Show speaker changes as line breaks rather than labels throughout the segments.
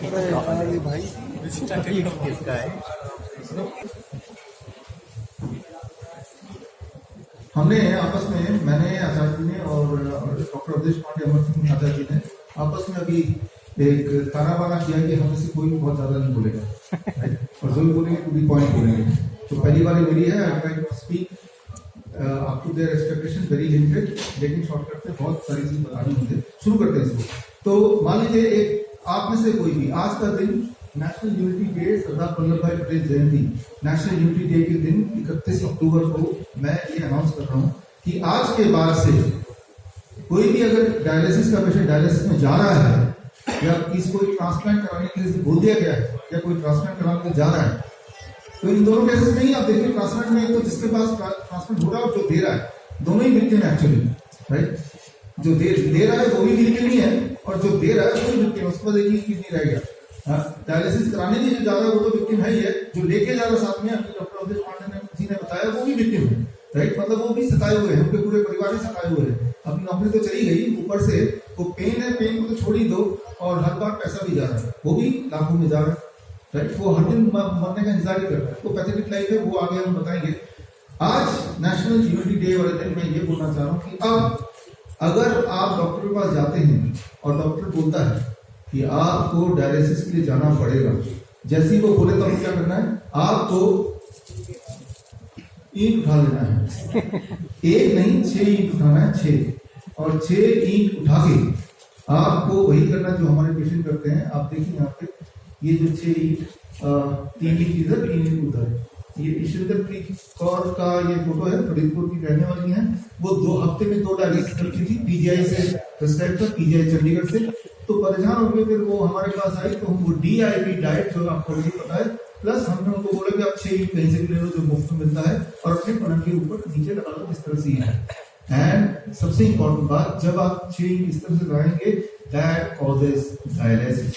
अरे भाई किसका है?
हमने आपस में, मैंने आचार्य जी ने और डॉक्टर अवधेश पांडे अमर सिंह आचार्य जी ने आपस में अभी एक ताना बाना किया कि हम से कोई बहुत ज्यादा नहीं बोलेगा, और जो भी बोलेंगे टू दी पॉइंट बोलेंगे। तो पहली बार मेरी है, I try to speak up to their expectation, very limited, लेकिन शॉर्टकट से बहुत सारी चीज बतानी मुझे। शुरू करते हैं इसको। तो मान लीजिए एक आप में से कोई भी, आज का दिन national unity day, Sardar Vallabh भाई पटेल जयंती, नेशनल यूनिटी डे के दिन 31 अक्टूबर को मैं ये अनाउंस कर रहा हूँ कि आज के बाद से कोई भी अगर डायलिसिस का पेशेंट डायलिसिस में जा रहा है या किसी को ट्रांसप्लांट कराने के लिए बोल दिया गया है या कोई ट्रांसप्लांट कराने के लिए जा रहा है, तो इन दोनों केसेस में ही आप देखिए, ट्रांसप्लांट में तो जिसके पास ट्रांसप्लांट हो रहा है और जो दे रहा है, दोनों ही विक्टिम है एक्चुअली, राइट। जो दे रहा है वो भी विक्टिम ही है और जो दे रहा है वो भी विक्टिम है, उसके पास एक ही किडनी रह गया। डायलिसिस कराने के लिए जा रहा है वो तो विक्टिम है ही है, जो लेके जा रहा है साथ में, डॉक्टर अवधेश पांडे जी ने बताया, वो भी विक्टिम है, राइट। मतलब वो भी सताए हुए हैं, उनके पूरे परिवार ही सताए हुए हैं। अपनी नौकरी तो चली गई, ऊपर से वो पेन है, पेन को तो छोड़ ही दो, और हर बार पैसा भी जा रहा है, वो भी लाखों में जा रहा है, राइट। वो हर दिन मरने का इंतजार ही करता है। वो पैथेटिक लाइफ है, वो आगे हम बताएंगे। आज नेशनल यूनिटी डे वाले दिन मैं ये बोलना चाह रहा हूँ कि अब अगर आप डॉक्टर के पास जाते हैं और डॉक्टर बोलता है कि आपको डायलिसिस के लिए जाना पड़ेगा, जैसे ही वो बोले तो आपको क्या करना है? आपको ईंट उठा लेना है। एक नहीं, 6 ईंट उठाना है, 6, और 6 ईंट उठा के आपको वही करना जो हमारे पेशेंट करते हैं। आप देखिए यहाँ पे ये जो 6 ईंट, 3 ईंट इधर, 3 ईंट उधर, ये ईश्वरदत्त कौर का ये फोटो है, फरीदपुर की रहने वाली है। वो 2 हफ्ते में 2 डायलिसिस करती थी, पीजीआई से प्रेस्क्राइब था, पीजीआई चंडीगढ़ से। तो परेशान हो गए, फिर वो हमारे पास आई, तो हम वो DIP डाइट जो आपको नहीं पता है, प्लस हमने उनको बोला कि आप 6 ईंट कहीं से ले लो जो मुफ्त में मिलता है, और अपने पलंग के ऊपर नीचे लगा लो, इस तरह से है। एंड सबसे इंपॉर्टेंट बात, जब आप 6 ईंट इस तरह से लगाएंगे, दैट कॉजेस डायलिसिस।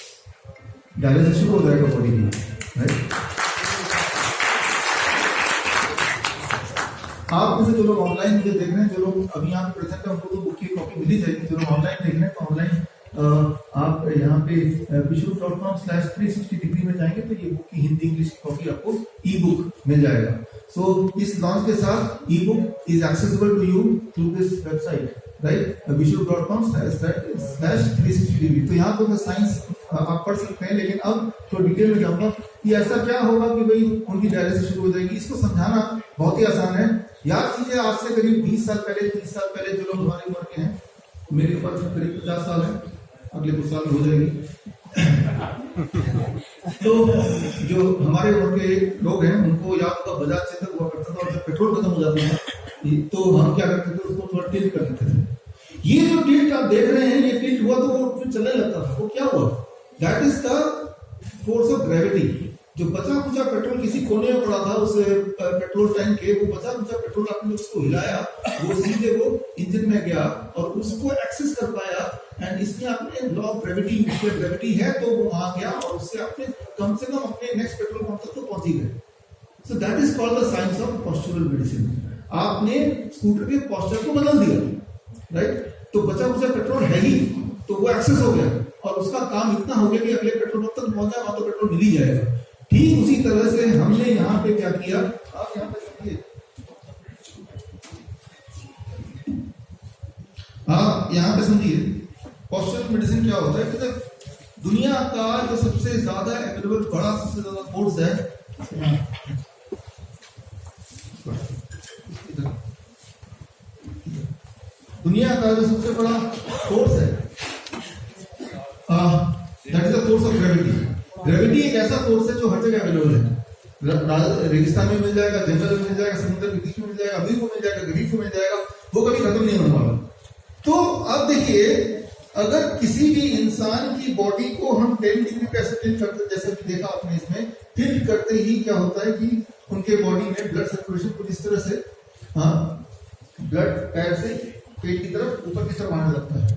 डायलिसिस शुरू हो जाएगा बॉडी में, राइट। आप में से जो लोग ऑनलाइन मुझे देख रहे हैं, जो लोग अभी यहाँ पे प्रेजेंट है, उनको तो बुक की कॉपी मिली जाएगी। जो लोग ऑनलाइन देख रहे हैं, तो ऑनलाइन आप यहाँ पे bishop.com/360 में जाएंगे तो ये बुक की हिंदी इंग्लिश की कॉपी आपको ई बुक मिल जाएगा। सो इस लॉन्च के साथ e book is accessible to you through this website, right, bishop.com/360। तो यहाँ पे मैं साइंस आप पढ़ सकते हैं, लेकिन अब तो डिटेल में जाऊंगा कि ऐसा क्या होगा कि भाई उनकी डायलिसिस शुरू हो जाएगी। इसको समझाना बहुत ही आसान है। याद कीजिए, आज से करीब 20 साल पहले, 30 साल पहले, जो लोग हमारी उम्र के हैं, मेरे ऊपर करीब 50 साल है, अगले कुछ साल हो जाएगी। तो जो हमारे उम्र के लोग हैं, उनको याद होगा बजाज चेतक हुआ करता था, और जब पेट्रोल खत्म हो जाता था तो हम क्या करते थे, उसको थोड़ा टिल्ट कर देते थे। ये जो टिल्ट आप देख रहे हैं, ये टिल्ट हुआ तो वो चलने लगता था। वो क्या हुआ? That is the force of gravity. जो बचा कुचा पेट्रोल किसी कोने में पड़ा था, उस पेट्रोल टैंक के, वो बचा कुचा पेट्रोल आपने उसको हिलाया, वो सीधे वो इंजन में गया और उसको एक्सेस कर पाया। एंड इसमें आपने लॉ ऑफ ग्रेविटी, ग्रेविटी है तो वो वहां गया, और उससे आपने कम से कम अपने नेक्स्ट पेट्रोल पंप तक तो पहुंच ही गए। So that is called the science of postural medicine. आपने स्कूटर के पोस्चर को बदल दिया, राइट। तो बचा कुचा पेट्रोल है ही, तो वो एक्सेस हो गया, और उसका काम इतना हो गया कि अगले पेट्रोल पंप तक पहुंचा, वहां तो पेट्रोल मिल ही जाएगा। ठीक उसी तरह से हमने यहाँ पे क्या किया, आप यहाँ पे समझिए, आप यहाँ पे समझिए, पोस्चरल मेडिसिन क्या होता है कि दुनिया का जो सबसे ज्यादा अवेलेबल, बड़ा सबसे ज्यादा कोर्स है, दुनिया का जो सबसे बड़ा फोर्स है, that is the force of gravity. Gravity एक ऐसा फोर्स है जो हर जगह अवेलेबल है। रेगिस्तान में मिल जाएगा, जंगल में मिल जाएगा, समुद्र के बीच में मिल जाएगा, अभी को मिल जाएगा, गरीब को मिल जाएगा, वो कभी खत्म नहीं होने वाला। तो अब देखिए, अगर किसी भी इंसान की बॉडी को हम 10 डिग्री पे ऐसे टिल्ट करते, जैसे कि देखा आपने इसमें, टिल्ट करते ही क्या होता है कि उनके बॉडी में ब्लड सर्कुलेशन कुछ इस तरह से, ब्लड पैर से पेट की तरफ, ऊपर की तरफ आने लगता है,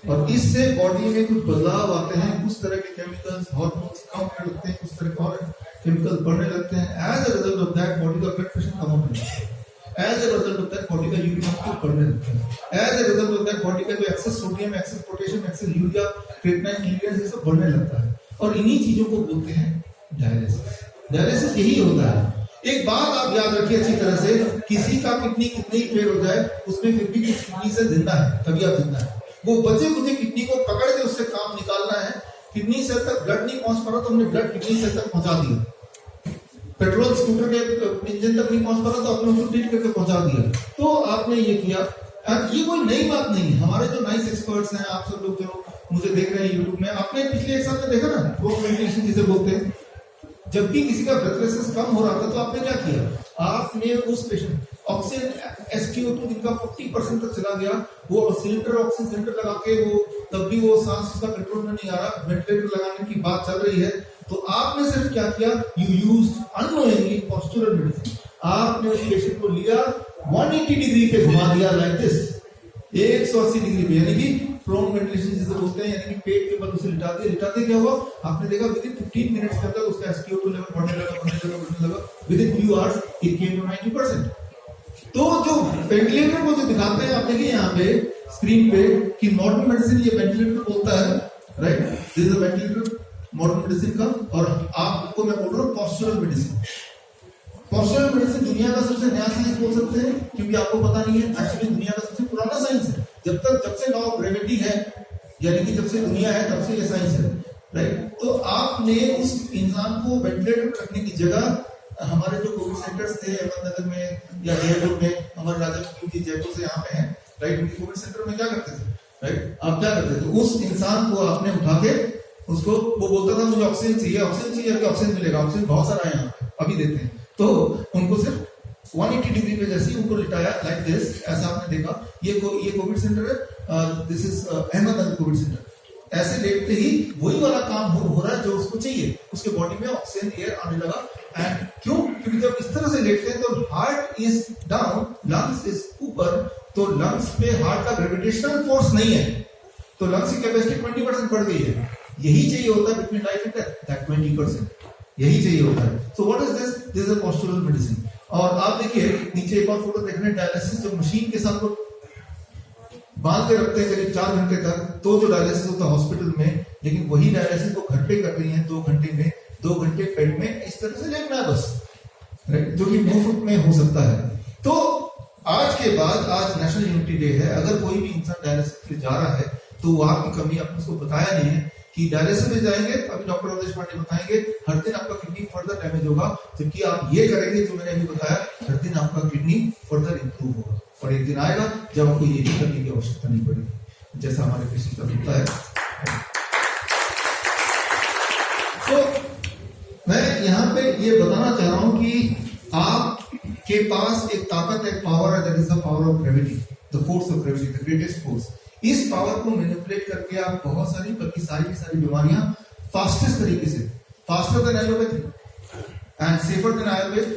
और इससे बॉडी में कुछ बदलाव आते हैं। उस तरह के केमिकल्स, हार्मोन्स कम होने लगते हैं, उस तरह के और केमिकल्स बढ़ने लगते हैं। As a result of that body का ब्लड प्रेशर कम होने लगता है। As a result of that body का यूरिन आउटपुट बढ़ने लगता है। As a result of that body का जो excess sodium, excess potassium, excess urea, creatinine, clearance, ये सब बढ़ने लगता है। और इन्हीं चीजों को बोलते हैं डायलिसिस। डायलिसिस यही होता है। एक बात आप याद रखिए अच्छी तरह से, किसी का किडनी कितनी ही फेल हो जाए उसमें फिर भी किस किडनी से जिंदा है, तभी आप जिंदा है। वो बचे कुछ किडनी को पकड़ के उससे काम निकालना है। किडनी सेल तक ब्लड नहीं पहुंच पा रहा तो हमने ब्लड किडनी सेल तक पहुंचा दिया। पेट्रोल स्कूटर के इंजन तक नहीं पहुंच पा रहा तो आपने उसको ट्रीट करके पहुंचा दिया। तो आपने ये किया। ये कोई नई बात नहीं है। हमारे जो नाइस एक्सपर्ट्स हैं, आप सब लोग जो मुझे देख रहे हैं यूट्यूब में, आपने पिछले एक साल में देखा ना, प्रोप वेंटिलेशन जिसे बोलते हैं। जब भी किसी का ब्रेथलेसनेस कम हो रहा था तो आपने क्या किया, आपने उस पेशेंट ऑक्सीजन SpO2 जिनका 40% तक चला गया, वो सिलेंडर ऑक्सीजन सिलेंडर लगा के वो तब भी वो सांस उसका कंट्रोल में नहीं आ रहा, वेंटिलेटर लगाने की बात चल रही है, तो आपने सिर्फ क्या किया, you used unknowingly postural medicine. आपने उस पेशेंट को लिया 180 डिग्री पे घुमा दिया, लाइक दिस, 180 डिग्री पे, यानी कि प्रोन वेंटिलेशन जिसे बोलते हैं, यानी कि पेट के बल उसे लिटाते क्या हुआ, आपने देखा विद इन 15 मिनट्स के अंदर उसका SpO2 लेवल बढ़ने लगा, within few hours it came to 90%। तो जो वेंटिलेटर को जो दिखाते हैं आप देखिए यहाँ पे स्क्रीन पे कि मॉडर्न मेडिसिन ये वेंटिलेटर बोलता है, right, this is a ventilator modern medicine का। और आपको मैं बोल रहा हूँ पोस्चुरल मेडिसिन। पोस्चुरल मेडिसिन दुनिया का सबसे नया साइंस बोल सकते हैं, क्योंकि आपको पता नहीं है, एक्चुअली दुनिया का सबसे पुराना साइंस है। जब से लॉ ऑफ ग्रेविटी है, यानी कि जब से दुनिया है तब से ये साइंस है, राइट। तो आपने उस इंसान को वेंटिलेटर रखने की जगह, हमारे जो कोविड सेंटर्स थे अहमदनगर में या एयरपोर्ट में, हमारे राजा क्योंकि जयपुर से यहाँ पे हैं, राइट, उनके कोविड सेंटर में क्या करते थे, राइट, आप क्या करते थे, उस इंसान को आपने उठा के उसको, वो बोलता था मुझे ऑक्सीजन चाहिए, ऑक्सीजन मिलेगा, ऑक्सीजन बहुत सारा है यहाँ पे, अभी देते हैं। तो उनको सिर्फ 180 डिग्री पे जैसे उनको लिटाया, लाइक दिस, ऐसा आपने देखा। ये कोविड सेंटर है, this is Ahmednagar Covid centre. ऐसे लेटते ही वही वाला काम हो रहा है जो उसको चाहिए, उसके बॉडी में ऑक्सीजन एयर आने लगा। एंड क्यों, क्योंकि जब इस तरह से लेटते हैं तो heart is down, lungs is ऊपर, तो लंग्स पे हार्ट का ग्रेविटेशनल फोर्स नहीं है, तो लंग्स की कैपेसिटी 20% बढ़ गई है। यही चाहिए होता है between life and death, that 20%, यही चाहिए होता है। So what is this, this is a postural medicine. और आप देखिए नीचे एक और फोटो देखने, डायलिसिस जो मशीन के साथ वो बांध के रखते हैं करीब 4 घंटे तक, तो जो डायलिसिस होता है हॉस्पिटल में, लेकिन वही डायलिसिस को घर पे कर रही है 2 घंटे में, 2 घंटे बेड में इस तरह से लेटना है बस, राइट, जो कि मुफ्त में हो सकता है। तो आज के बाद, आज नेशनल यूनिटी डे है, अगर कोई भी इंसान डायलिसिस के लिए जा रहा है तो वो आपकी कमी, आपने उसको बताया नहीं है कि डायलिसिस में जाएंगे, अभी डॉक्टर अवधेश पांडे बताएंगे, हर दिन आपका किडनी फर्दर डैमेज होगा, जबकि आप ये करेंगे जो मैंने अभी बताया, हर दिन आपका किडनी फर्दर इंप्रूव होगा। और एक दिन आएगा जब आपको ये भी करने की आवश्यकता नहीं पड़ेगी, जैसा हमारे पेशेंट का होता है। तो मैं यहाँ पे ये बताना चाह रहा हूं कि आपके पास एक ताकत, एक पावर है, that is the power of gravity, the force of gravity, the greatest force. इस पावर को मैनिपुलेट करके आप बहुत सारी, बल्कि सारी की सारी बीमारियां फास्टेस्ट तरीके से, faster than allopathy and safer than Ayurveda,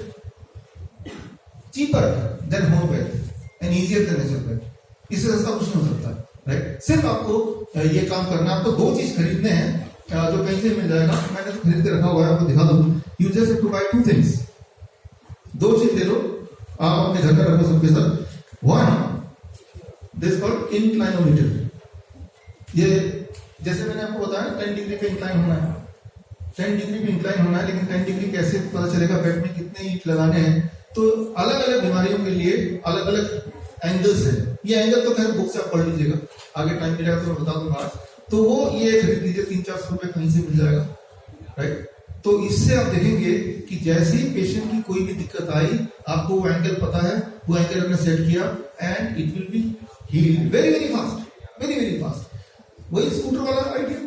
cheaper than homeopathy and easier than naturopathy, इससे सस्ता कुछ नहीं हो सकता, राइट। सिर्फ आपको ये काम करना है। आपको 2 चीज खरीदने हैं, जो कहीं से मिल जाएगा, मैंने तो खरीद के रखा हुआ है, आपको दिखा दूं। You just have to buy 2 things, 2 चीज ले लो, आप अपने घर में रखो सबके साथ। 1, दिस कॉल्ड इंक्लाइनोमीटर। ये जैसे मैंने आपको बताया 10 डिग्री पे इंक्लाइन होना है, 10 डिग्री पे इंक्लाइन होना है, लेकिन 10 डिग्री कैसे पता चलेगा, बेड में कितने ईंट लगाने हैं। तो अलग अलग बीमारियों के लिए अलग अलग एंगल्स है। ये एंगल तो खैर बुक से आप पढ़ लीजिएगा, आगे टाइम मिलेगा तो मैं बता दूंगा आज। तो वो ये खरीद लीजिए, 300-400 रुपए कहीं से मिल जाएगा, राइट। तो इससे आप देखेंगे कि जैसे ही पेशेंट की कोई भी दिक्कत आई, आपको वो एंगल पता है, वो एंगल आपने सेट किया and it will be healed very very fast, very very fast. वही स्कूटर वाला आइडिया,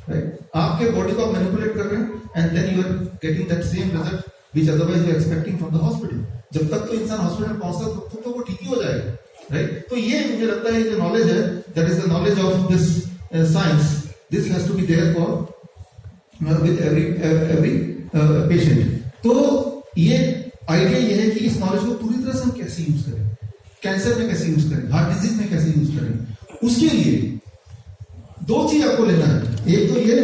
राइट। आपके बॉडी को आप मैनिपुलेट कर रहे हैं and then you are getting that same result which otherwise you are expecting from the hospital. जब तक तो इंसान हॉस्पिटल पहुंचता तब तक तो वो ठीक ही हो जाएगा, राइट। तो ये मुझे लगता है जो नॉलेज है, that is the knowledge of this science, this has to be there for with every patient। तो ये आइडिया ये है कि इस नॉलेज को पूरी तरह से हम कैसे यूज करें, कैंसर में कैसे यूज करें, हार्ट डिजीज में कैसे यूज करें। उसके लिए 2 चीज आपको लेना है, एक तो ये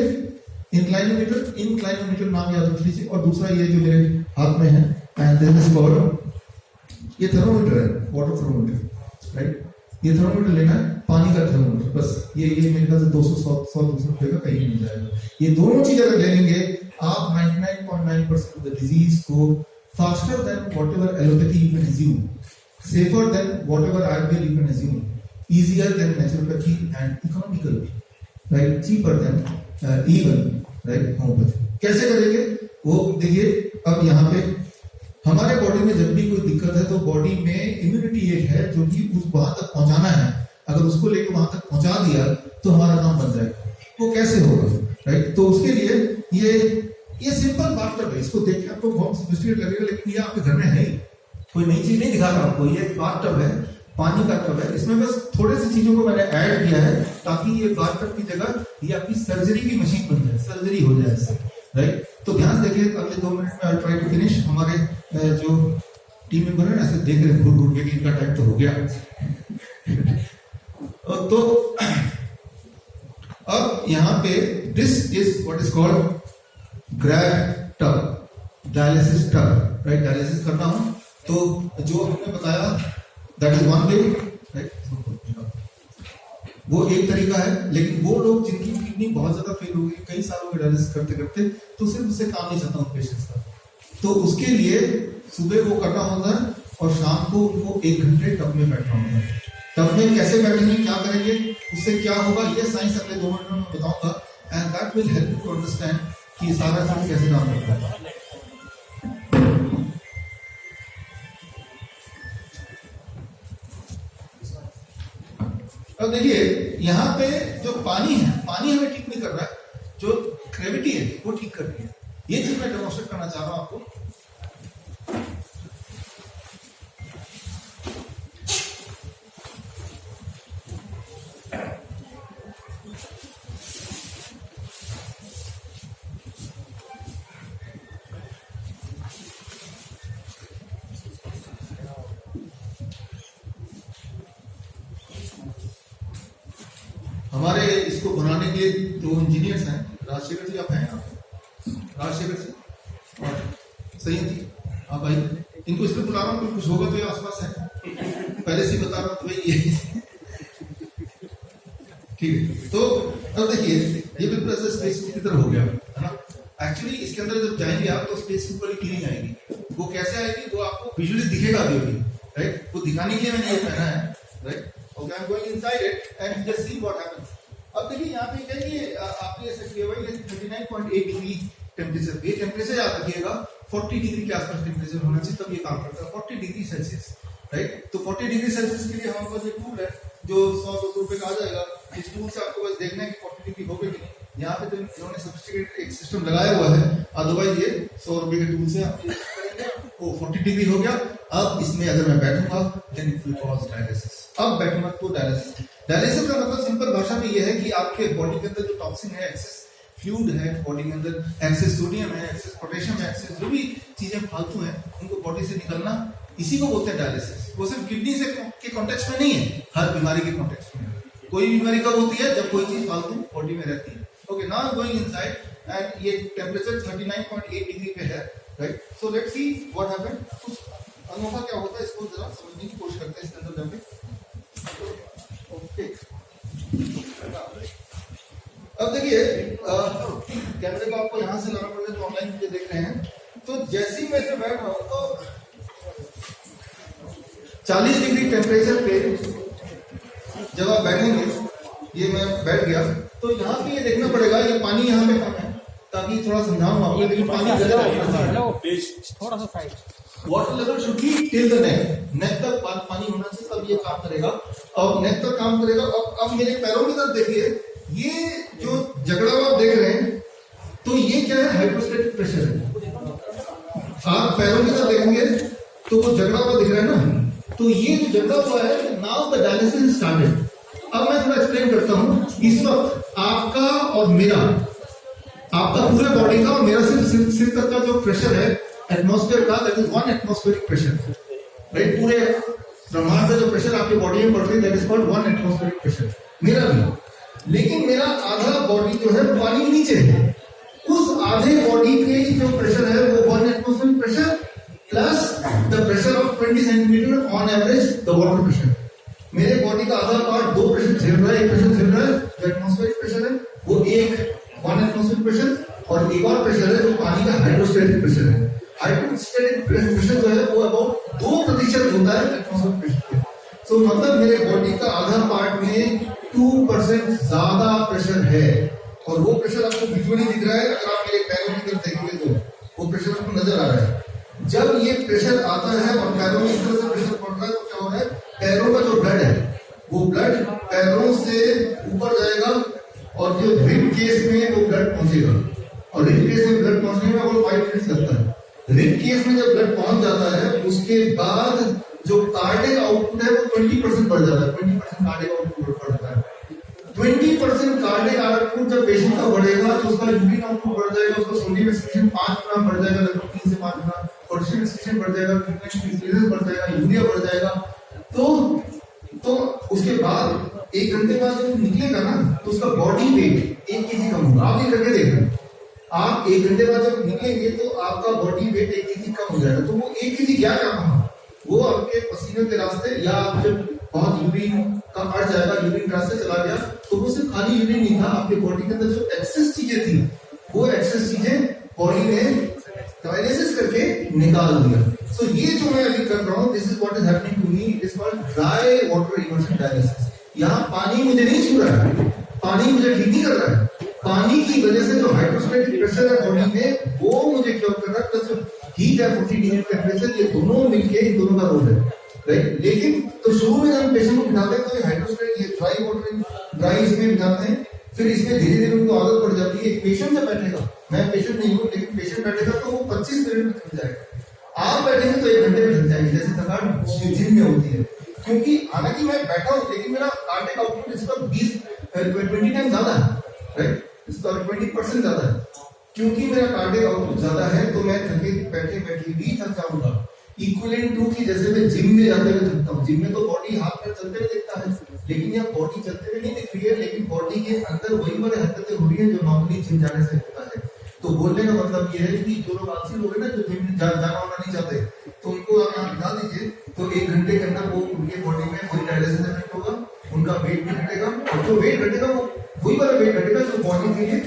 इंक्लाइनोमीटर नाम याद रख लीजिए, और दूसरा ये जो मेरे हाथ में है, एंड देन दिस कॉल्ड, ये थर्मोमीटर है, वाटर थर्मोमीटर, राइट। ये थर्मोमीटर लेना है, पानी का थर्मोमीटर, बस ये मेरे ख्याल से 200 रुपए का कहीं मिल जाएगा। ये दोनों चीज अगर ले लेंगे आप 99.9% ऑफ द डिजीज को faster than whatever allopathy you can assume, safer than whatever Ayurveda you can assume, easier than naturopathy and economical, right, cheaper than even right homeopathy। कैसे करेंगे वो देखिए। अब यहाँ पे हमारे बॉडी में जब भी कोई दिक्कत है तो बॉडी में इम्यूनिटी एक है जो कि उस वहां तक पहुंचाना है, अगर उसको लेकर वहां तक पहुंचा दिया तो हमारा काम बन जाएगा। वो कैसे होगा, राइट? तो उसके लिए ये सिंपल बात है, इसको देख के आपको बहुत सोफिस्टिकेट लगेगा, लेकिन ये आपके घर में है ही, कोई नई चीज नहीं दिखा रहा आपको। ये बाथ टब है, पानी का टब है, इसमें बस थोड़े सी चीजों को मैंने ऐड किया है ताकि ये बाथ टब की जगह ये आपकी सर्जरी की मशीन बन जाए, सर्जरी हो जाए इससे, राइट? तो ध्यान देखिए, अगले 2 मिनट में आई ट्राई टू फिनिश। हमारे जो टीम मेंबर है ऐसे देख रहे हैं घूर घूर के कि इनका टाइम तो हो गया। तो अब यहाँ पे this is what is called grab tub, dialysis tub, right? Dialysis करना हो तो जो हमने बताया that is one way, right? वो एक तरीका है, लेकिन वो लोग जिनकी किडनी बहुत ज्यादा फेल हो गई, कई सालों में डायलिसिस करते करते, तो सिर्फ उससे काम नहीं चलता उन पेशेंट्स का, तो उसके लिए सुबह वो करना होता है और शाम को उनको 1 घंटे टब में बैठना होता है। टब में कैसे बैठेंगे, क्या करेंगे, उससे क्या होगा, ये साइंस अगले 2 मिनट में बताऊंगा, and that will help you to understand कि सारा चीज कैसे काम करता है। अब देखिए यहाँ पे जो पानी है, पानी हमें ठीक नहीं कर रहा है, जो ग्रेविटी है वो ठीक कर रही है। ये चीज मैं डेमोन्स्ट्रेट करना चाह रहा हूं आपको। हमारे इसको बनाने के लिए 2 इंजीनियर्स हैं, राजशेखर जी आप हैं यहाँ, राजशेखर जी और सैयद जी आप आइए। इनको इसलिए बुला रहा हूँ कुछ होगा तो ये आसपास है, पहले से बता रहा हूँ तो भाई ये ठीक है। तो अब देखिए ये बिल्कुल ऐसा स्पेस की तरह हो गया है ना। एक्चुअली इसके अंदर जब जाएंगे आप तो स्पेस की पूरी क्लीनिंग आएगी। वो कैसे आएगी वो आपको विजुअली दिखेगा भी, राइट? वो दिखाने के लिए मैंने ये पहना है, right? Okay, I'm going inside it and just see what happens. अब देखिए यहाँ पे क्या है कि आपने ऐसा किया हुआ है 39.8 डिग्री टेम्परेचर, ये टेम्परेचर याद रखिएगा 40 डिग्री के आसपास टेम्परेचर होना चाहिए, तब ये काम करता है 40 डिग्री सेल्सियस, राइट? तो 40 डिग्री सेल्सियस के लिए हमारे पास एक टूल है जो 100-200 रुपए का आ जाएगा। इस टूल से आपको बस देखना है कि 40 डिग्री हो गई कि नहीं। यहाँ पे तो इन्होंने सोफिस्टिकेटेड एक सिस्टम लगाया हुआ है, अदरवाइज ये 100 रुपए के टूल से आप करेंगे वो 40 डिग्री हो गया। अब इसमें अगर मैं बैठूंगा then it will cause dialysis. अब बैठूंगा तो डायलिसिस, डायलिसिस का मतलब सिंपल भाषा में ये है कि आपके बॉडी के अंदर जो टॉक्सिन है, एक्सेस फ्लूइड है बॉडी के अंदर, एक्सेस सोडियम है, एक्सेस पोटेशियम है, एक्सेस जो भी चीजें फालतू हैं उनको बॉडी से निकलना, इसी को बोलते हैं डायलिसिस। वो सिर्फ किडनी से के कॉन्टेक्स्ट में नहीं है, हर बीमारी के कॉन्टेक्स्ट में। कोई बीमारी कब होती है, जब कोई चीज फालतू बॉडी में रहती है। Okay, now going inside and ये टेम्परेचर 39.8 डिग्री पे है, right? So let's see what happened. कुछ अनोखा क्या होता है इसको जरा समझने की कोशिश करते हैं इसके अंदर जाके। ओके, अब देखिए कैमरे को आपको यहाँ से लाना पड़ेगा तो ऑनलाइन मुझे देख रहे हैं। तो जैसे ही मैं से बैठ रहा हूँ तो 40 डिग्री टेम्परेचर पे जब आप बैठेंगे, ये मैं बैठ गया तो यहाँ पे ये देखना पड़ेगा, ये पानी यहाँ पे कम है ताकि थोड़ा समझाऊं आपको, लेकिन पानी
थोड़ा सा side,
water level should be till the neck तक पानी होना चाहिए, तब ये काम करेगा और नेक तक काम करेगा। अब मेरे पैरों की तरफ देखिए, ये जो जकड़ा हुआ आप देख रहे हैं तो ये क्या है, हाइड्रोस्टेटिक प्रेशर है। आप पैरों की तरफ देखेंगे तो वो जकड़ा हुआ दिख रहा है ना, तो ये जो जकड़ा हुआ है, नाउ द डायलिसिस स्टार्टेड। अब मैं थोड़ा एक्सप्लेन करता हूँ। इस वक्त आपका और मेरा, आपका पूरे बॉडी का और मेरा सिर तक का जो प्रेशर है एटमॉस्फेयर का, that is 1 atmospheric pressure, right? पूरे ब्रह्मांड का जो प्रेशर आपकी बॉडी में बढ़ रही है that is called 1 atmospheric pressure, मेरा भी। लेकिन मेरा आधा बॉडी जो है पानी के नीचे है, उस आधे बॉडी के जो प्रेशर है वो 1 atmospheric pressure plus the pressure of 20 centimetre on average the water pressure. मेरे बॉडी का आधा पार्ट 2 प्रेशर प्रेशर है जो पानी का हाइड्रोस्टेटिक प्रेशर है। हाइड्रोस्टेटिक प्रेशर जो है वो अबाउट 2% होता है एटमॉस्फेरिक प्रेशर के। तो मतलब मेरे बॉडी का आधा पार्ट में 2% ज्यादा प्रेशर है, और वो प्रेशर आपको विजुअली दिख रहा है। अगर आप मेरे पैरों की तरफ देखेंगे तो वो प्रेशर आपको नजर आ रहा है। जब ये प्रेशर आता है और पैरों में इस तरह से प्रेशर पड़ रहा है तो क्या हो रहा है, पैरों का जो ब्लड है वो ब्लड पैरों से ऊपर जाएगा और जो रिब केस में वो ब्लड पहुंचेगा, और रिब केस में ब्लड पहुंचने में और 5 मिनट्स लगता है। रिब केस में जब ब्लड पहुंच जाता है उसके बाद जो कार्डियक आउटपुट है वो 20% बढ़ जाता है। 20% कार्डियक आउटपुट बढ़ जाता है। 20% कार्डियक आउटपुट जब पेशेंट का बढ़ेगा तो उसका यूरिन आउटपुट बढ़ जाएगा, उसका सोडियम एक्सक्रीशन 5 गुना बढ़ जाएगा, लगभग 3 से 5 गुना पोटेशियम एक्सक्रीशन बढ़ जाएगा, क्रिएटिनिन बढ़ जाएगा, यूरिया बढ़ जाएगा। तो उसके बाद 1 घंटे बाद जब निकलेगा ना तो उसका बॉडी वेट 1 kg कम होगा। आप ये करके देखना, आप 1 घंटे बाद जब निकलेंगे तो आपका बॉडी वेट 1 kg कम हो जाएगा। तो वो 1 kg क्या कहा, वो आपके पसीने के रास्ते, या आप जब बहुत यूरिन का अड़ जाएगा, यूरिन रास्ते चला गया तो वो सिर्फ खाली यूरिन नहीं था, आपके बॉडी के अंदर जो एक्सेस चीजें थी वो एक्सेस चीजें बॉडी ने डायलिसिस करके निकाल दिया। सो ये जो मैं अभी कर रहा हूँ, this is what is happening to me, it is called dry water immersion dialysis. यहाँ पानी मुझे नहीं छू रहा है, पानी मुझे ठीक नहीं कर रहा है, पानी की वजह से जो हाइड्रोस्टेटिक प्रेशर है बॉडी में वो मुझे क्योर कर रहा है, प्लस जो हीट है 40 डिग्री टेम्परेचर, ये दोनों मिलके इन दोनों का रोल है, राइट। लेकिन तो शुरू में जब पेशेंट को बिठाते हैं तो ये हाइड्रोस्टेटिक, ये ड्राई वाटर, ड्राई इसमें बिठाते हैं, फिर इसमें धीरे धीरे उनको आदत पड़ जाती है। पेशेंट जब बैठेगा, मैं पेशेंट नहीं हूँ लेकिन पेशेंट बैठेगा तो वो 25 मिनट में थक जाएगा। आप बैठेंगे तो 1 घंटे में थक जाएंगे, जैसे थकान जिम में होती है। क्योंकि हालांकि मैं बैठा हूँ लेकिन मेरा कार्डियक आउटपुट इसका 20 टाइम ज्यादा है, राइट, इसका 20% ज्यादा है। क्योंकि मेरा कार्डियक आउटपुट ज्यादा है तो मैं थके बैठे बैठे भी थक जाऊंगा। इक्विवेलेंट टू की जैसे मैं जिम में जाते हुए थकता हूँ, जिम में तो बॉडी हाथ पैर चलते हुए दिखता है, लेकिन यहाँ बॉडी चलते हुए नहीं दिख रही है, लेकिन बॉडी के अंदर वही वाले हरकतें हो रही है जो नॉर्मली जिम जाने से होता है। तो बोलने का मतलब ये है कि जो लोग आलसी लोग हैं ना, जो जिम जाना वाना नहीं चाहते, तो उनको आप यहाँ बिठा दीजिए तो 1 घंटे के अंदर वो उनके बॉडी में कोई डायलिसिस इफेक्ट होगा, उनका वेट भी घटेगा, और जो वेट घटेगा वो वही वाला वेट घटेगा जो बॉडी के लिए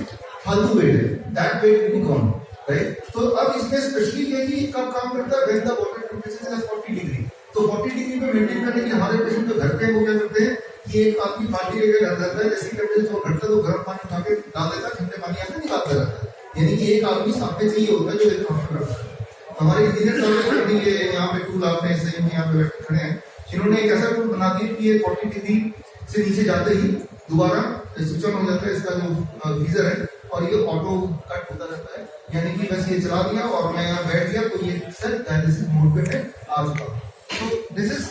फालतू वेट है, that weight will be gone, right. तो अब इसमें स्पेशली ये कि कब काम करता है, when the body temperature is 40 degree. तो 40 डिग्री पे मेंटेन करने के लिए हमारे पेशेंट जो घर पे वो क्या करते हैं कि एक आदमी पार्टी लेकर घर जाता है, जैसे टेम्परेचर जो घटता है तो गर्म पानी उठा के डाल देता है, ठंडे पानी ऐसे निकालता रहता है। यानी कि एक आदमी सामने चाहिए होता है जो एक काम करता है। हमारे इंजीनियर साहब ने ये यहाँ पे टूल आपने ऐसे यहाँ पे बैठे खड़े हैं, इन्होंने एक ऐसा टूल बना दिया कि ये 40 डिग्री से नीचे जाते ही दोबारा स्विच ऑन हो जाता है इसका जो गीजर है, और ये ऑटो कट होता रहता है। यानी कि बस ये चला दिया और मैं यहाँ बैठ गया तो ये सर डायलिसिस मोड पे मैं आ चुका। तो दिस इज,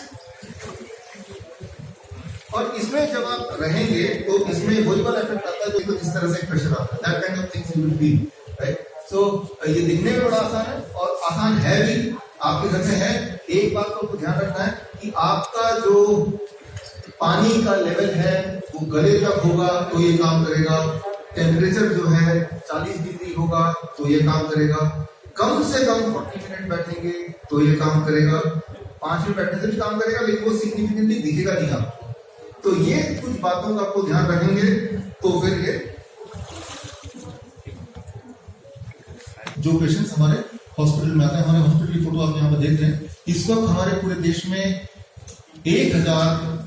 और इसमें जब आप रहेंगे तो इसमें वही वाला इफेक्ट आता है जो तो जिस तरह से प्रेशर आता है, that kind of things you will feel, right. So ये दिखने में बड़ा आसान है और आसान है भी, आपके घर में है। एक बात को ध्यान रखना है कि आपका जो पानी का लेवल है वो गले तक होगा तो ये काम करेगा, टेम्परेचर जो है 40 डिग्री होगा तो ये काम करेगा, कम से कम 40 मिनट बैठेंगे तो ये काम करेगा, 5 मिनट बैठने से भी काम करेगा, लेकिन वो सिग्निफिकेंटली दिखेगा नहीं आपको। तो ये कुछ बातों का आपको ध्यान रखेंगे तो फिर ये जो पेशेंट्स हमारे हॉस्पिटल में आते हैं, हमारे हॉस्पिटल की फोटो आप यहाँ पर देख रहे हैं। इस वक्त हमारे पूरे देश में 1000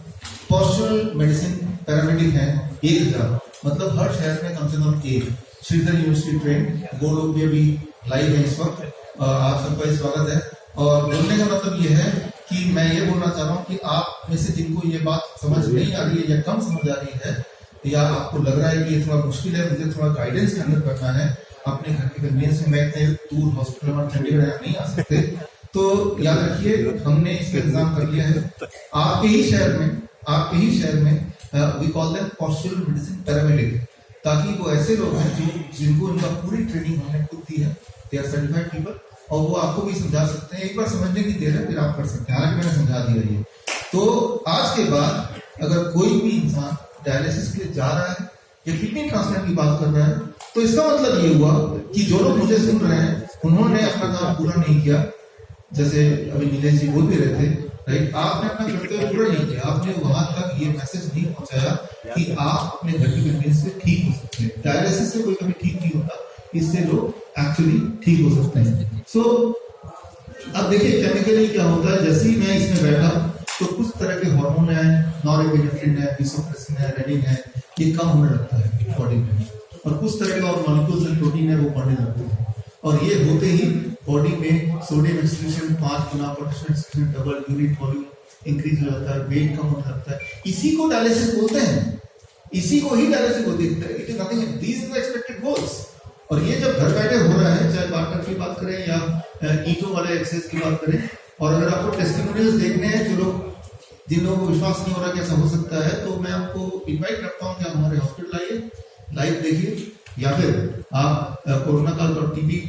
पोस्चरल मेडिसिन पैरामेडिक हैं। 1000 मतलब हर शहर में कम से कम एक। श्रीधर यूनिवर्सिटी ट्रेन वो लोग भी अभी लाइव है इस वक्त। आप सबका स्वागत है। और बोलने का मतलब ये है कि मैं ये बोलना चाह रहा हूँ कि आप में से जिनको ये बात समझ नहीं आ रही है या कम समझ आ रही है, या आपको लग रहा है कि ये थोड़ा मुश्किल है, मुझे थोड़ा गाइडेंस के अंदर करना है अपने घर के कन्वीनियंस में, मैं इतने दूर हॉस्पिटल और चंडीगढ़ नहीं आ सकते, तो याद रखिए हमने इसका इंतजाम कर लिया है आपके ही शहर में we call them postural medicine paramedic, ताकि वो ऐसे लोग हैं जिनको इनका पूरी ट्रेनिंग हमने खुद दी है, दे आर सर्टिफाइड पीपल, और वो आपको भी समझा सकते हैं। एक बार समझने की देर है फिर आप कर सकते हैं, हालांकि मैंने समझा दिया ये। तो आज के बाद अगर कोई भी इंसान डायलिसिस के लिए जा रहा है या किडनी ट्रांसप्लांट की बात कर रहा है, तो इसका मतलब ये हुआ कि जो लोग मुझे सुन रहे हैं उन्होंने अपना काम पूरा नहीं किया, जैसे अभी नीलेश जी बोल भी रहे थे, राइट। आपने अपना कर्तव्य पूरा नहीं किया, आपने वहां तक ये मैसेज नहीं पहुंचाया कि आप अपने घर की कन्वीनियंस से ठीक हो सकते हैं। डायलिसिस से कोई कभी ठीक नहीं होता, इससे लोग एक्चुअली ठीक हो सकते हैं। सो अब देखिए केमिकली क्या होता है, जैसे ही मैं इसमें बैठा तो कुछ तरह के हार्मोन है, नॉरेपिनेफ्रिन है, विसोप्रेसिन है, रेनिन है, ये कम होने लगता है बॉडी में, और कुछ तरह के और मॉलिक्यूल्स एंड प्रोटीन है वो बढ़ने लगते हैं, और ये होते ही बॉडी में सोडियम एक्सक्रीशन 5 गुना, potassium excretion double, urine volume increase हो जाता है, वेट कम होने लगता है। इसी को डायलिसिस बोलते हैं, इसी को ही डायलिसिस बोलते हैं। It is nothing, these are the expected goals. और ये जब घर बैठे हो रहा है, चाहे बार्टर की बात करें या ईटो वाले एक्सरसाइज की बात करें, और अगर आपको टेस्टिमोनियल्स देखने हैं जो लोग जिन लोगों को विश्वास नहीं हो रहा कि ऐसा हो सकता है, तो मैं आपको इनवाइट करता हूं कि आप हमारे हॉस्पिटल आइए, लाइव देखिए, या फिर आप कोरोना काल पर टीबी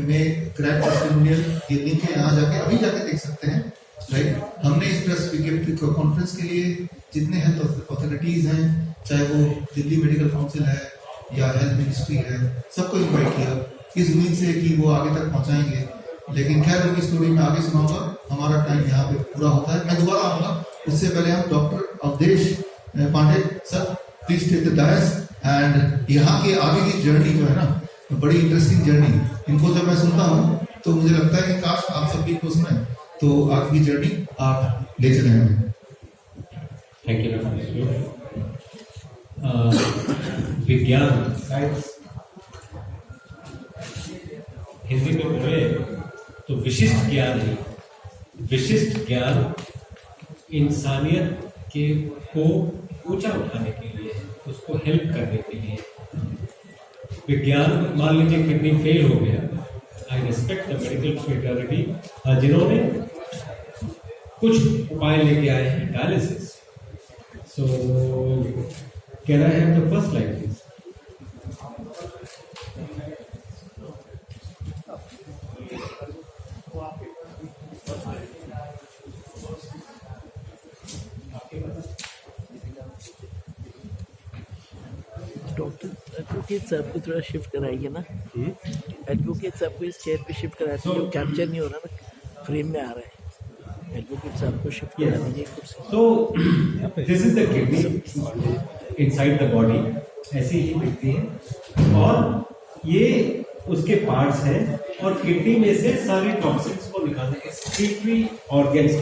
में क्रैक टेस्टिमोनियल ये लिंक है, यहाँ जाके अभी जाके देख सकते हैं। राइट, हमने इस प्रेस कॉन्फ्रेंस के लिए जितने हेल्थ अथॉरिटीज हैं, चाहे वो दिल्ली मेडिकल काउंसिल है या हेल्थ मिनिस्ट्री है, सबको इन्वाइट किया इस उम्मीद से कि वो आगे तक पहुंचाएंगे। लेकिन खैर उनकी स्टोरी में आगे सुनाऊंगा, हमारा टाइम यहाँ पे पूरा होता है। मैं दोबारा आऊंगा, उससे पहले हम doctor Avdhesh Pandey sir please take the dais. And यहाँ के आगे की जर्नी जो है ना, बड़ी इंटरेस्टिंग जर्नी, इनको जब मैं सुनता हूँ तो मुझे लगता है कि काश आप सब भी को सुने, तो आगे की जर्नी आप ले चले हमें।
Thank you. विज्ञान हिंदी में बोले तो विशिष्ट ज्ञान है। विशिष्ट ज्ञान इंसानियत के को ऊंचा उठाने के लिए, उसको हेल्प करने के लिए। विज्ञान, मान लीजिए किडनी फेल हो गया, I respect the medical fraternity जिन्होंने कुछ उपाय लेके आए हैं, dialysis. So can I have the first line please?
Doctor advocate साहब को थोड़ा शिफ्ट कराइए ना, एडवोकेट साहब को इस चेयर पे शिफ्ट करा दीजिए, कैप्चर नहीं हो रहा ना, फ्रेम में आ रहा है। एडवोकेट साहब को शिफ्ट करा दीजिए कुर्सी।
So this is the kidney inside the body, ऐसे ही दिखती है, और ये उसके पार्ट्स हैं, और किडनी में से सारे टॉक्सिन्स को निकालने एक्सक्रीटरी ऑर्गन्स।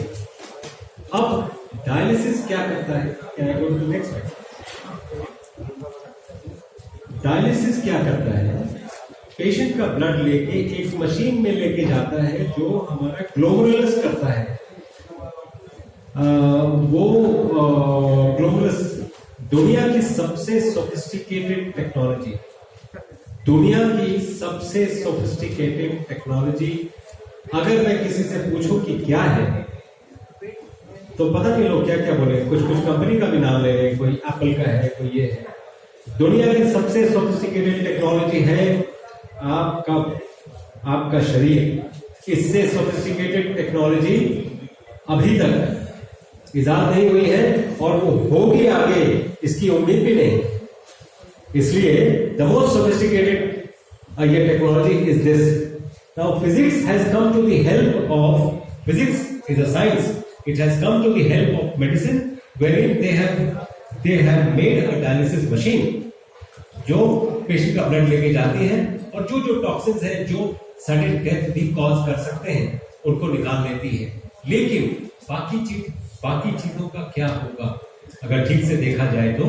अब डायलिसिस क्या करता है? Can I go to the next slide? Dialysis क्या करता है? पेशेंट का ब्लड लेके एक मशीन में लेके जाता है जो हमारा ग्लोमेरुलस करता है। वो ग्लोमेरुलस दुनिया की सबसे सोफिस्टिकेटेड टेक्नोलॉजी, दुनिया की सबसे सोफिस्टिकेटेड टेक्नोलॉजी। अगर मैं किसी से पूछूं कि क्या है, तो पता नहीं लोग क्या क्या बोले, कुछ कुछ कंपनी का भी नाम ले रहे हैं, कोई एप्पल का है, कोई ये है। दुनिया की सबसे सोफिस्टिकेटेड टेक्नोलॉजी है आपका शरीर। इससे सोफिस्टिकेटेड टेक्नोलॉजी अभी तक इजाद नहीं हुई है, और वो होगी आगे, इसकी उम्मीद भी नहीं। इसलिए द मोस्ट सोफिस्टिकेटेड ये technology is this. Now physics has come to the help of, physics is a science, it has come to the help of medicine, wherein they have made a dialysis machine जो patient का blood लेके जाती है, और जो जो toxins है जो सडन डेथ भी कॉज कर सकते हैं उनको निकाल लेती है। लेकिन बाकी चीजों का क्या होगा अगर ठीक से देखा जाए तो?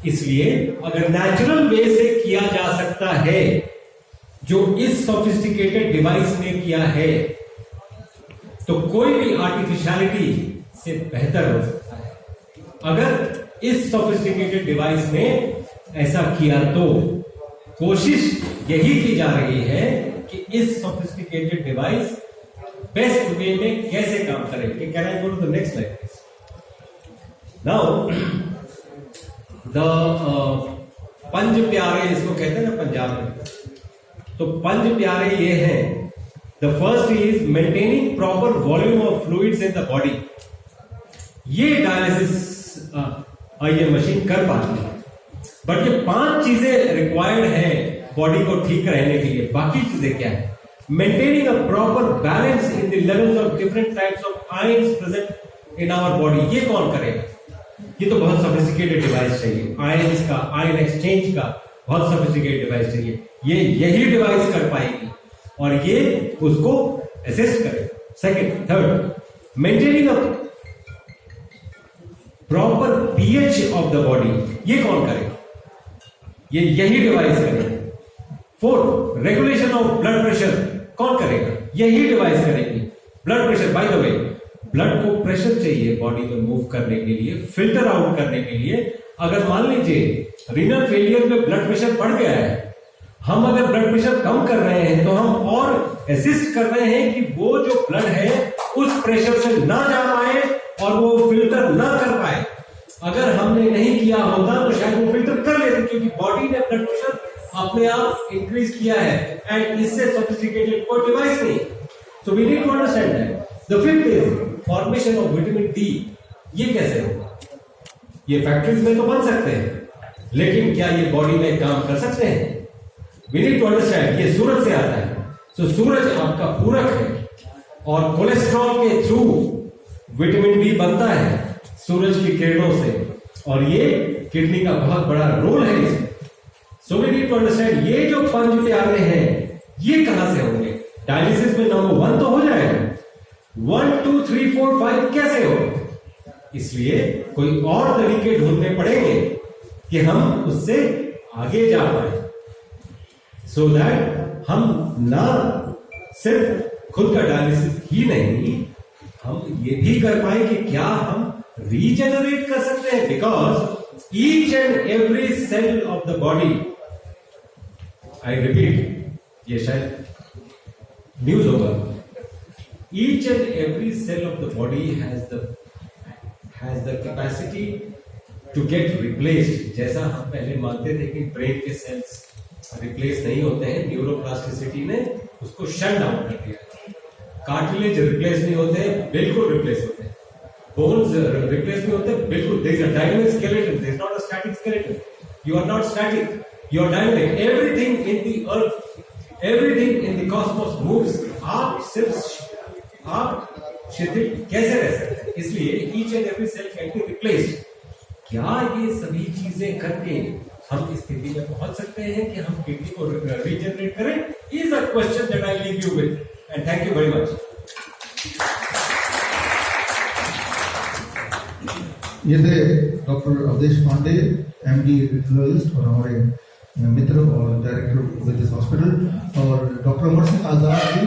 इसलिए अगर नेचुरल वे से किया जा सकता है जो इस सोफिस्टिकेटेड डिवाइस ने किया है, तो कोई भी आर्टिफिशियलिटी से बेहतर हो सकता है। अगर इस सोफिस्टिकेटेड डिवाइस ने ऐसा किया तो कोशिश यही की जा रही है कि इस सोफिस्टिकेटेड डिवाइस बेस्ट वे में कैसे काम करे। Can I go to the next slide? Now the Panj Pyare इसको कहते हैं ना पंजाब में, तो पंज प्यारे ये हैं। The first is maintaining proper volume of fluids in the body. ये डायलिसिस ये मशीन कर पाती है, बट ये 5 चीजें रिक्वायर्ड है बॉडी को ठीक रहने के लिए। बाकी चीजें क्या है? Maintaining a proper balance in the levels of different types of ions present in our body. ये कौन करेगा? ये तो बहुत सोफिस्टिकेटेड डिवाइस चाहिए, आयंस का, आयन एक्सचेंज का, बहुत सोफिस्टिकेटेड डिवाइस चाहिए। ये यही डिवाइस कर पाएगी और ये उसको असिस्ट करेगा। Second, third, maintaining a proper pH of the body, ये कौन करेगा? ये यही डिवाइस करेगी। Fourth, regulation of blood pressure कौन करेगा? यही डिवाइस करेगी। Blood pressure, by the way, blood को प्रेशर चाहिए बॉडी में मूव करने के लिए, फिल्टर आउट करने के लिए। अगर मान लीजिए रीनल फेलियर में ब्लड प्रेशर बढ़ गया है, हम अगर ब्लड प्रेशर कम कर रहे हैं तो हम और असिस्ट कर रहे हैं कि वो जो ब्लड है उस प्रेशर से ना जा पाए और वो फिल्टर ना कर पाए। अगर हमने नहीं किया होता तो शायद वो फिल्टर कर लेते, क्योंकि बॉडी ने ब्लड प्रेशर अपने आप इंक्रीज किया है एंड इससे सोफिस्टिकेटेड कोई डिवाइस नहीं। So we need to understand that. The fifth is formation of vitamin D. ये कैसे होगा? ये फैक्ट्रीज में तो बन सकते हैं, लेकिन क्या ये बॉडी में काम कर सकते हैं? We need to understand. ये सूरज से आता है, तो सूरज आपका पूरक है और कोलेस्ट्रॉल के थ्रू विटामिन डी बनता है सूरज की किरणों से, और ये किडनी का बहुत बड़ा रोल है इसमें। So we need to understand ये जो पंच प्यारे हैं ये कहां से होंगे? डायलिसिस में नंबर 1 तो हो जाएगा, 1 2 3 4 5 कैसे हो? इसलिए कोई और तरीके ढूंढने पड़ेंगे कि हम उससे आगे जा पाए, सो दैट हम ना सिर्फ खुद का डायलिसिस ही नहीं, हम ये भी कर पाए कि क्या हम रीजेनरेट कर सकते हैं। Because each and every cell of the body, I repeat, ये शायद न्यूज होगा, each and every cell of the body has the capacity to get replaced. जैसा हम पहले मानते थे कि ब्रेन के सेल्स रिप्लेस नहीं होते हैं, न्यूरोप्लास्टिसिटी ने उसको शट डाउन कर दिया। कार्टिलेज रिप्लेस नहीं होते, बिल्कुल रिप्लेस होते हैं। बोन्स रिप्लेस नहीं होते, बिल्कुल। There is a dynamic skeleton, there is not a static skeleton. You are not static, you are dynamic. Everything in the earth, everything in the cosmos moves. आप शिथिल कैसे रह सकते हैं? इसलिए each and every cell can be replaced. क्या ये सभी चीजें करके हम इस स्थिति में पहुंच सकते हैं कि हम किडनी को रीजनरेट करें? Is a question that I leave you with, and thank you very much.
ये थे doctor Avdhesh Pandey, MD radiologist और हमारे मित्र और डायरेक्टर विद दिस हॉस्पिटल, और डॉक्टर अमर सिंह आजाद जी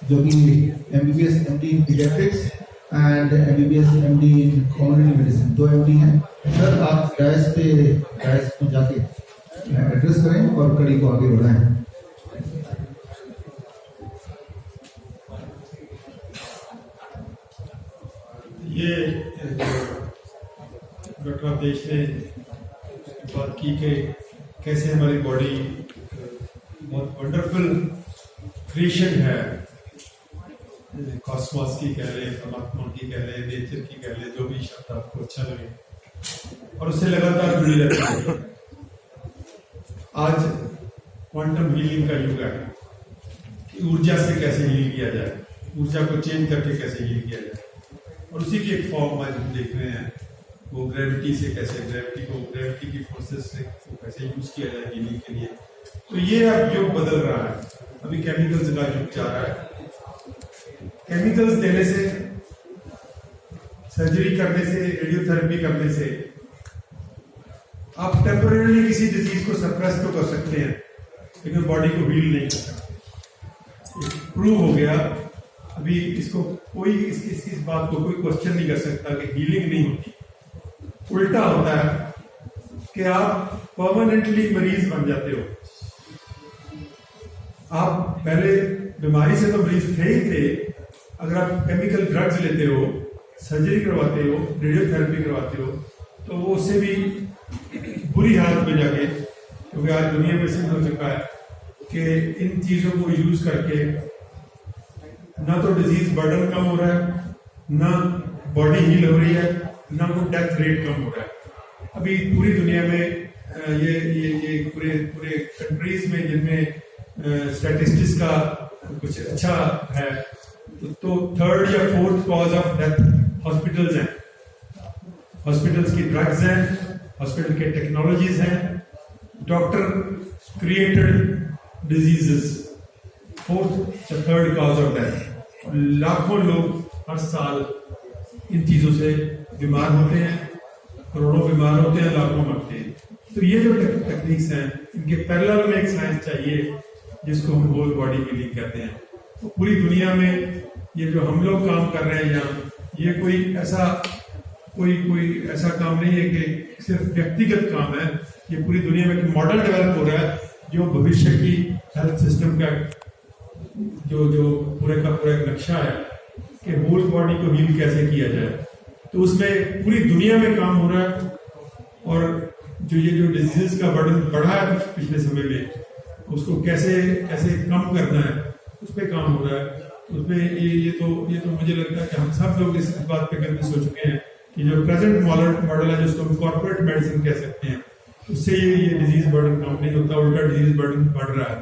जो कि MBBS MD in paediatrics and MBBS MD in community medicine, 2 MD हैं। सर आप डायस पे जाके एड्रेस करें और कड़ी को आगे बढ़ाएं।
ये डॉक्टर अवधेश ने बात की कि कैसे हमारी बॉडी बहुत वंडरफुल क्रिएशन है, कॉस्मॉस की कह ले, परमात्मा की कह ले, नेचर की कह ले, जो भी शब्द आपको अच्छा लगे, और उससे लगातार जुड़ी रहती है। आज क्वांटम हीलिंग का युग है कि ऊर्जा से कैसे हील किया जाए, ऊर्जा को चेंज करके कैसे हील किया जाए, और उसी की एक फॉर्म आज हम देख रहे हैं। वो ग्रेविटी से कैसे, ग्रेविटी की फोर्सेस से कैसे यूज किया जाए हीलिंग के लिए। तो ये अब युग बदल रहा है, अभी केमिकल्स का युग जा रहा है। केमिकल्स देने से, सर्जरी करने से, रेडियोथेरेपी करने से आप टेम्परेरी किसी डिजीज को सप्रेस तो कर सकते हैं, लेकिन बॉडी को हील नहीं कर सकते। प्रूव हो गया। अभी इसको कोई इस बात को कोई क्वेश्चन नहीं कर सकता कि हीलिंग नहीं होती। उल्टा होता है कि आप परमानेंटली मरीज बन जाते हो। आप पहले बीमारी से तो मरीज थे ही थे। अगर आप केमिकल ड्रग्स लेते हो, सर्जरी करवाते हो, रेडियोथेरेपी करवाते हो, तो वो उससे भी बुरी हालत में जाके, क्योंकि आज दुनिया में सिद्ध हो चुका है कि इन चीजों को यूज करके ना तो डिजीज बर्डन कम हो रहा है, ना बॉडी हील हो रही है, ना वो डेथ रेट कम हो रहा है। अभी पूरी दुनिया में ये पूरे कंट्रीज में जिनमें स्टैटिस्टिक्स का कुछ अच्छा है, तो 3rd या 4th cause of death hospitals हैं। हॉस्पिटल्स की ड्रग्स हैं, हॉस्पिटल के टेक्नोलॉजीज हैं, डॉक्टर क्रिएटेड डिजीजेस, फोर्थ या थर्ड कॉज ऑफ डेथ। लाखों लोग हर साल इन चीजों से बीमार होते हैं, करोड़ों बीमार होते हैं, लाखों मरते हैं। तो ये जो टेक्निक्स हैं, इनके पैरेलल में एक साइंस चाहिए जिसको हम होल बॉडी हीलिंग कहते हैं। तो पूरी दुनिया में ये जो हम लोग काम कर रहे हैं यहाँ, ये कोई ऐसा काम नहीं है कि सिर्फ व्यक्तिगत काम है। ये पूरी दुनिया में एक मॉडल डेवलप हो रहा है जो भविष्य की हेल्थ सिस्टम का जो पूरे का पूरा एक नक्शा है कि होल बॉडी को हील कैसे किया जाए। तो उसमें पूरी दुनिया में काम हो रहा है। और जो ये जो डिजीज का बर्डन बढ़ा है पिछले समय में, उसको कैसे कम करना है, उस पर काम हो रहा है। उसमें ये तो मुझे लगता है कि हम सब लोग इस बात पे कन्विंस हो चुके हैं कि जो प्रेजेंट मॉडल है, जिसको हम कॉर्पोरेट मेडिसिन कह सकते हैं, उससे ये डिजीज बर्डन कम नहीं होता, उल्टा डिजीज बर्डन बढ़ रहा है।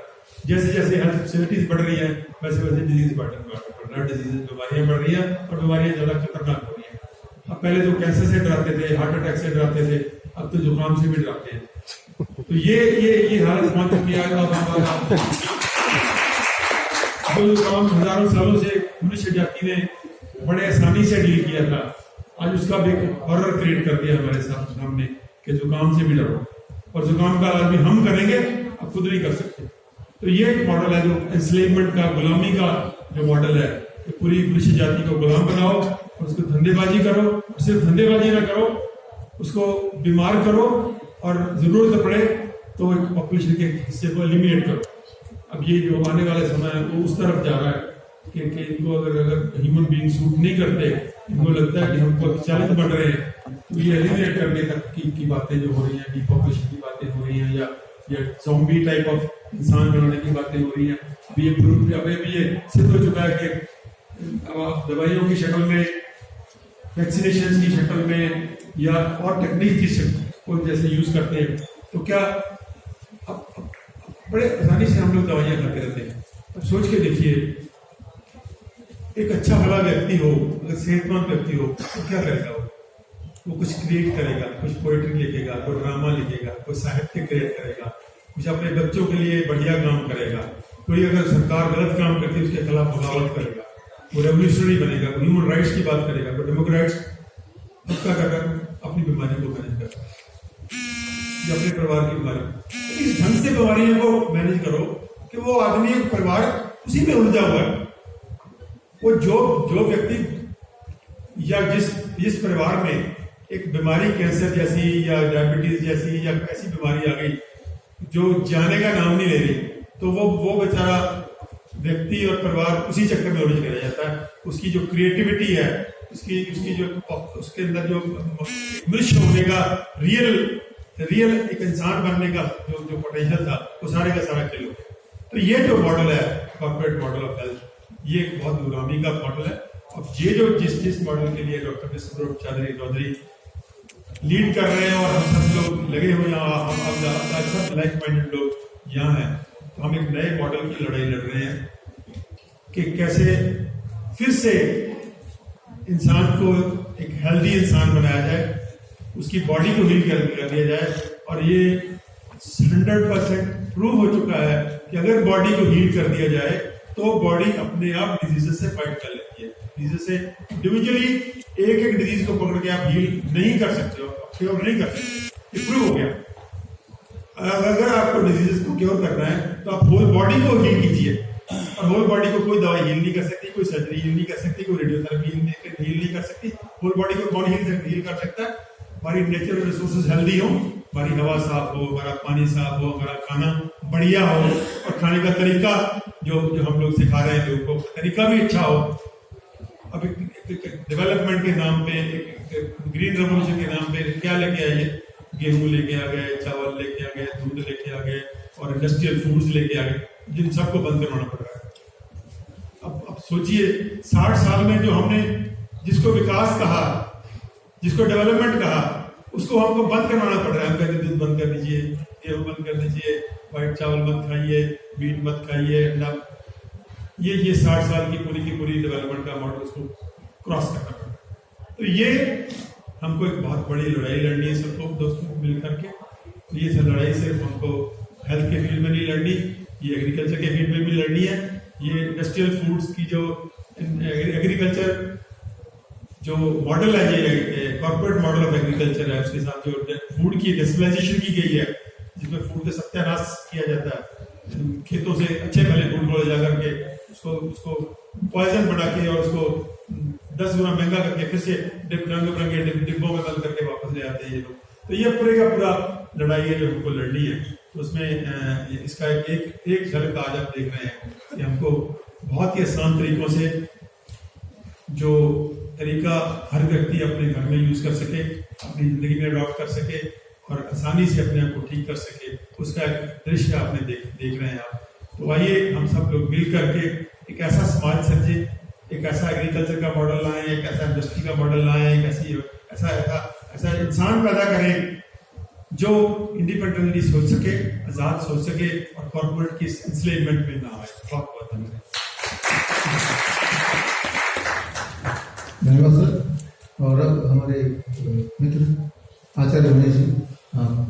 जैसे जैसे हेल्थ फैसिलिटीज बढ़ रही है, वैसे वैसे डिजीज बर्डन बढ़ रहा है, डिजीज बीमारियां बढ़ रही है और बीमारियां ज्यादा खतरनाक हो रही है। अब पहले तो कैंसर से डराते थे, हार्ट अटैक से डराते थे, अब तो जुकाम से भी डराते हैं। तो ये हालत पहुंच चुकी है। जो काम हजारों सालों से मनुष्य जाति ने बड़े आसानी से डील किया था, आज उसका भी हॉरर क्रिएट कर दिया हमारे सामने कि जुकाम से भी डरो, और जुकाम का इलाज भी हम करेंगे, अब खुद नहीं कर सकते। तो ये एक मॉडल है जो एंस्लेवमेंट का, गुलामी का जो मॉडल है कि पूरी मनुष्य जाति को गुलाम बनाओ और उसको धंधेबाजी करो, और सिर्फ धंधेबाजी ना करो, उसको बीमार करो, और जरूरत पड़े तो एक पॉपुलेशन के हिस्से को एलिमिनेट करो। अब ये जो आने वाला समय है वो उस तरफ जा रहा है कि इनको अगर ह्यूमन बीइंग सूट नहीं करते, इनको लगता है कि हमको चैलेंज बढ़ रहे हैं, तो ये एलिमिनेट करने तक की बातें जो हो रही हैं, डिपॉपुलेशन की बातें हो रही हैं, या ज़ॉम्बी टाइप ऑफ इंसान बनाने की बातें हो रही हैं। अभी ये सिद्ध हो चुका है कि दवाइयों की शक्ल में, वैक्सीनेशन की शक्ल में, या और टेक्निक की को जैसे यूज करते हैं, तो क्या अब बड़े आसानी से हम लोग दवाइयां करते रहते हैं। अब सोच के देखिए, एक अच्छा भला व्यक्ति हो, अगर सेहतमंद व्यक्ति हो, तो क्या करेगा? वो कुछ क्रिएट करेगा, कुछ पोएट्री लिखेगा, कोई ड्रामा लिखेगा, कोई साहित्य क्रिएट करेगा, कुछ अपने बच्चों के लिए बढ़िया काम करेगा। कोई अगर सरकार गलत काम करती है उसके खिलाफ बगावत करेगा, वो रेवोल्यूशनरी बनेगा, कोई ह्यूमन राइट्स की बात करेगा, कोई डेमोक्रेट्स। क्या करेगा? अपनी बीमारी को मैनेज करेगा, या अपने परिवार की बीमारी। इस ढंग से बीमारियों को मैनेज करो कि वो आदमी, परिवार उसी में उलझा हुआ है। वो जो व्यक्ति या जिस परिवार में एक बीमारी, कैंसर जैसी या डायबिटीज जैसी या ऐसी बीमारी आ गई जो जाने का नाम नहीं ले रही, तो वो बेचारा व्यक्ति और परिवार उसी चक्कर में उलझ रह जाता है। उसकी जो क्रिएटिविटी है, उसकी जो उसके अंदर जो मनुष्य होने का रियल एक इंसान बनने का जो पोटेंशियल था, वो सारे का सारा किल हो गया। तो ये जो मॉडल है कॉर्पोरेट मॉडल ऑफ हेल्थ, ये एक बहुत गुलामी का मॉडल है। अब ये जो जिस मॉडल के लिए डॉक्टर चौधरी लीड कर रहे हैं और हम सब लोग लगे हुए हैं, हम सब लाइक माइंडेड लोग यहाँ हैं, तो हम एक नए मॉडल की लड़ाई लड़ रहे हैं कि कैसे फिर से इंसान को एक हेल्दी इंसान बनाया जाए, उसकी बॉडी को हील कर दिया जाए। और ये 100% प्रूव हो चुका है कि अगर बॉडी को हील कर दिया जाए तो बॉडी अपने आप डिजीजेस से फाइट कर लेती है। डिजीज से इंडिविजुअली एक डिजीज को पकड़ के आप हील नहीं कर सकते हो, क्योर नहीं कर सकते, ये प्रूव हो गया। अगर आपको डिजीजेस को क्योर करना है तो आप होल बॉडी को हील कीजिए, और होल बॉडी को कोई दवाई हील नहीं कर सकती, कोई सर्जरी हील नहीं कर सकती, कोई रेडियोथेरेपी हील नहीं कर सकती। होल बॉडी को कौन हील कर सकता है? हमारी नेचुरल रिसोर्सेज हेल्दी हो, हमारी हवा साफ हो, हमारा पानी साफ हो, हमारा खाना बढ़िया हो, और खाने का तरीका जो हम लोग सिखा रहे हैं लोगों को, तरीका भी अच्छा हो। अब डेवलपमेंट के नाम पे, ग्रीन रेवोल्यूशन के नाम पे क्या लेके आए? गेहूं लेके आ गए, चावल लेके आ गए, दूध लेके आ गए, और इंडस्ट्रियल फूड्स लेके आ गए, जिन सबको बंद करवाना पड़ रहा है। अब सोचिए, 60 साल में जो हमने जिसको विकास कहा, जिसको डेवलपमेंट कहा, उसको हमको बंद करवाना पड़ रहा है। हम कहते दूध बंद कर दीजिए, गेहूं बंद कर दीजिए, व्हाइट चावल मत खाइए, मीट मत खाइए, अंडा। ये 60 साल की पूरी डेवलपमेंट का मॉडल उसको क्रॉस करना पड़ा। तो ये हमको एक बहुत बड़ी लड़ाई लड़नी है सबको, दोस्तों को मिल करके, तो ये सब लड़ाई सिर्फ हमको हेल्थ के फील्ड में नहीं लड़नी, ये एग्रीकल्चर के फील्ड में भी लड़नी है। ये इंडस्ट्रियल फूड्स की जो एग्रीकल्चर जो मॉडल है, ये कॉर्पोरेट मॉडल ऑफ एग्रीकल्चर है, उसके साथ जो फूड की नेशनलाइजेशन की गई है, जिसमें फूड का सत्यानाश किया जाता है, खेतों से अच्छे भले फूड को ले जा करके उसको पॉइजन बना के और उसको 10 गुना महंगा करके फिर से रंग बिरंगे डिब्बों में बंद करके वापस ले आते हैं ये लोग। तो ये पूरे का पूरा लड़ाई है जो हमको लड़नी है। तो उसमें इसका एक झलक आज आप देख रहे हैं कि हमको बहुत ही आसान तरीकों से जो तरीका हर व्यक्ति अपने घर में यूज कर सके, अपनी जिंदगी में अडॉप्ट कर सके और आसानी से अपने आप को ठीक कर सके, उसका एक दृश्य आपने देख रहे हैं आप। तो आइए हम सब लोग मिल करके एक ऐसा समाज सर्जे, एक ऐसा एग्रीकल्चर का मॉडल लाएं, एक ऐसा इंडस्ट्री का मॉडल लाएं, एक ऐसा इंसान पैदा करें जो इंडिपेंडेंटली सोच सके, आजाद सोच सके और कॉर्पोरेट की इंस्लेवमेंट में ना आए। बहुत बहुत धन्यवाद।
धन्यवाद सर। और अब हमारे मित्र आचार्य रमेश जी, आप